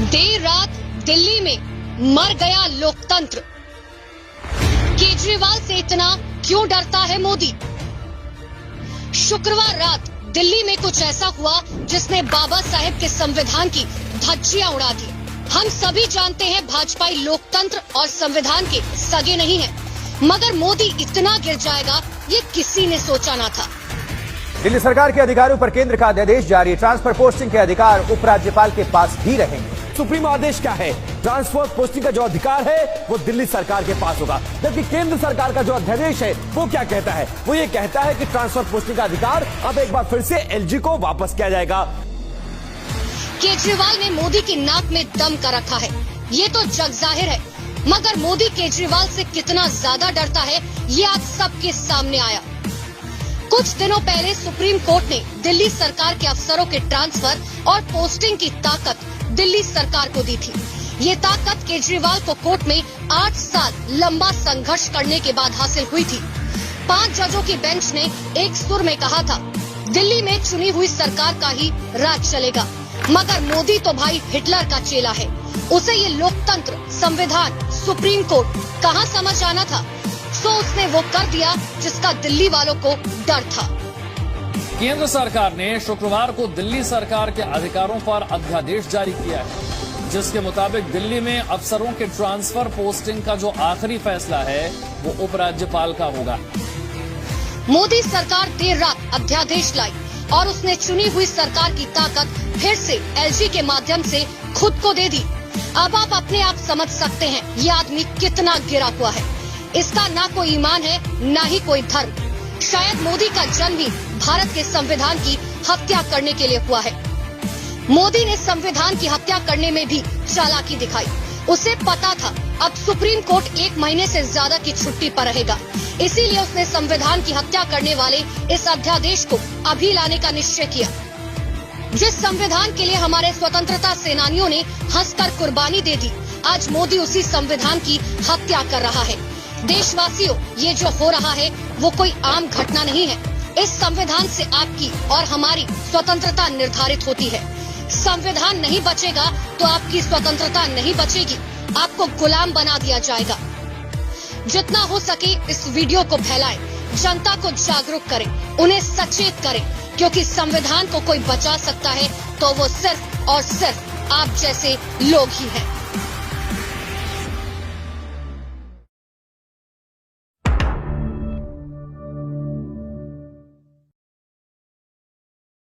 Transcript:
देर रात दिल्ली में मर गया लोकतंत्र। केजरीवाल से इतना क्यों डरता है मोदी? शुक्रवार रात दिल्ली में कुछ ऐसा हुआ जिसने बाबा साहेब के संविधान की धज्जियां उड़ा दी। हम सभी जानते हैं भाजपाई लोकतंत्र और संविधान के सगे नहीं हैं, मगर मोदी इतना गिर जाएगा ये किसी ने सोचा ना था। दिल्ली सरकार के अधिकारियों पर केंद्र का अध्यादेश जारी। ट्रांसफर पोस्टिंग के अधिकार उपराज्यपाल के पास भी रहेंगे। सुप्रीम आदेश क्या है? ट्रांसफर पोस्टिंग का जो अधिकार है वो दिल्ली सरकार के पास होगा, जबकि केंद्र सरकार का जो अध्यादेश है वो क्या कहता है? वो ये कहता है कि ट्रांसफर पोस्टिंग का अधिकार अब एक बार फिर से एलजी को वापस किया जाएगा। केजरीवाल ने मोदी की नाक में दम कर रखा है, ये तो जग जाहिर है, मगर मोदी केजरीवाल से कितना ज्यादा डरता है ये आज सबके सामने आया। कुछ दिनों पहले सुप्रीम कोर्ट ने दिल्ली सरकार के अफसरों के ट्रांसफर और पोस्टिंग की ताकत दिल्ली सरकार को दी थी। ये ताकत केजरीवाल को कोर्ट में 8 साल लंबा संघर्ष करने के बाद हासिल हुई थी। 5 जजों की बेंच ने एक सुर में कहा था, दिल्ली में चुनी हुई सरकार का ही राज चलेगा। मगर मोदी तो भाई हिटलर का चेला है, उसे ये लोकतंत्र, संविधान, सुप्रीम कोर्ट कहाँ समझ आना था। सो उसने वो कर दिया जिसका दिल्ली वालों को डर था। केंद्र सरकार ने शुक्रवार को दिल्ली सरकार के अधिकारों पर अध्यादेश जारी किया है, जिसके मुताबिक दिल्ली में अफसरों के ट्रांसफर पोस्टिंग का जो आखिरी फैसला है वो उपराज्यपाल का होगा। मोदी सरकार देर रात अध्यादेश लाई और उसने चुनी हुई सरकार की ताकत फिर से एलजी के माध्यम से खुद को दे दी। अब आप अपने आप समझ सकते हैं ये आदमी कितना गिरा हुआ है। इसका ना कोई ईमान है, ना ही कोई धर्म। शायद मोदी का जन्म ही भारत के संविधान की हत्या करने के लिए हुआ है। मोदी ने संविधान की हत्या करने में भी चालाकी दिखाई। उसे पता था अब सुप्रीम कोर्ट 1 महीने से ज्यादा की छुट्टी पर रहेगा, इसीलिए उसने संविधान की हत्या करने वाले इस अध्यादेश को अभी लाने का निश्चय किया। जिस संविधान के लिए हमारे स्वतंत्रता सेनानियों ने हंसकर कुर्बानी दे दी, आज मोदी उसी संविधान की हत्या कर रहा है। देशवासियों, ये जो हो रहा है वो कोई आम घटना नहीं है। इस संविधान से आपकी और हमारी स्वतंत्रता निर्धारित होती है। संविधान नहीं बचेगा तो आपकी स्वतंत्रता नहीं बचेगी, आपको गुलाम बना दिया जाएगा। जितना हो सके इस वीडियो को फैलाएं, जनता को जागरूक करें, उन्हें सचेत करें, क्योंकि संविधान को कोई बचा सकता है तो वो सिर्फ और सिर्फ आप जैसे लोग ही हैं।